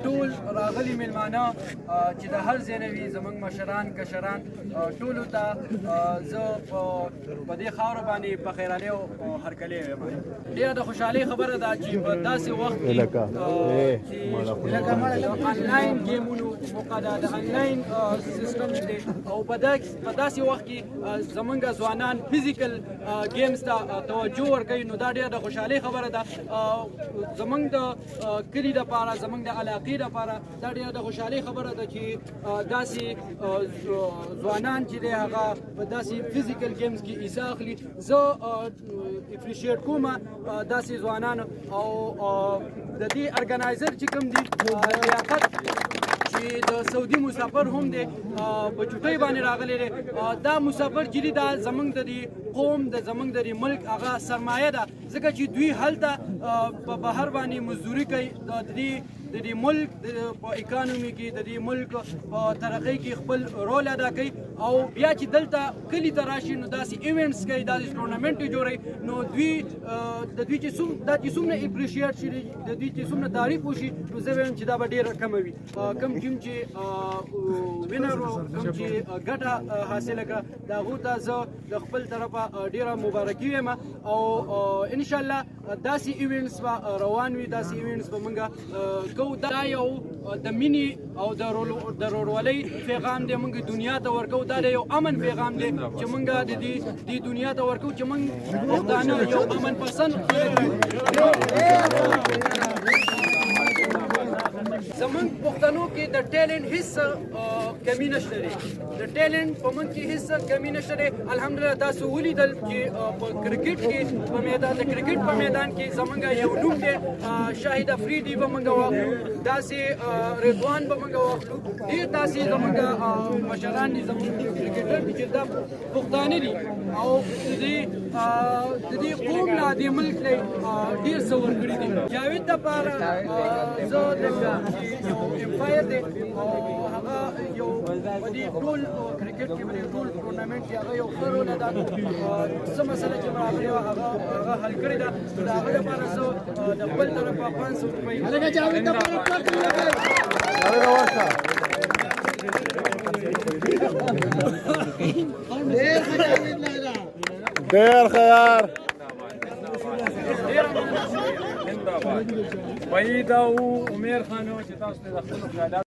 ټول راغلي میلمانه چې د هر ځای نه وي زموږ مشران کشران ټولو ته زه په دې خاوره باندې په خیرالۍ او هرکلی وایم. ډېره د خوشحالۍ خبره ده چې په داسې وخت کې د انلاین ګیمونو موقع ده، د انلاین سیسټم چې دی او په داسې وخت کې زموږ ځوانان فزیکل ګیمز ته توجه ورکوي، نو دا ډېره د خوشحالۍ خبره ده. زموږ د کلي دپاره زموږ د علاقې دپاره دا ډېره د خوشحالۍ خبره ده چې داسې ځوانان چې دی هغه په داسې فزیکل ګیمز کې حصه اخلي. زه اپریشیټ کوم داسې ځوانان او د دې ارګنایزر چې کوم دي لیاقت چې د سعودي مسافر هم دی په چوټۍ باندې راغلی دی. دا مسافر چې دی دا زموږ د دې قوم د زموږ د دې ملک هغه سرمایه ده، ځکه چې دوی هلته په بهر باندې مزدوري کوي، د دې ملک په اکانومي کې د دې ملک په ترقۍ کې خپل رول ادا کوي او بیا چې دلته کلي ته راشي نو داسې ایونټس کوي، داسې ټورنمنټ جوړوي، نو دوی چې څومره اپریشیټ شي، د دوی چې څومره تعریف وشي، نو زه وایم چې دا به ډېره کمه وي. کوم ټیم چې وینر و، کوم چې ګټه حاصله کړه، د هغو ته زه د خپل طرفه ډېره مبارکي وایم او انشاءالله داسې ایونټس به روان وي، داسې ایونټس به موږ دا یو د مینې او د ورورولۍ پیغام دی موږ دنیا ته ورکوو. دا د یو امن پیغام دی چې موږ د دې دنیا ته ورکوو چې موږ پښتانه یو امن پسند خلک یو. زموږ پښتنو کې د ټیلنټ هیڅ کمی نشته دی، د ټیلنټ په موږ کې هیڅ کمی نشته دی. الحمدلله تاسو ولیدل چې په کرکټ کې په میدان د کرکټ په میدان کې زموږ یو نوم دی شاهد افریدي به موږ واخلو، داسې رضوان به موږ واخلو، ډېر داسې زموږ مشران دي زموږ کرکټر دي چې دا پښتانه دي او د دې قوم نه دې ملک له ډېر څه ورکړي دي. جاوید دپاره زه یو امپایر دی او هغه یو په دې ټول کرکټ کې په دې ټول ټورنمنټ کې هغه یو ښه رول ادا کړو. څه مسله چې برابرې وه هغه حل کړې ده، د هغه دپاره زه د خپل طرفه 500 روپۍ ډېر خیر وحید او عمر خان چې تاسو ته د خپلو خیالات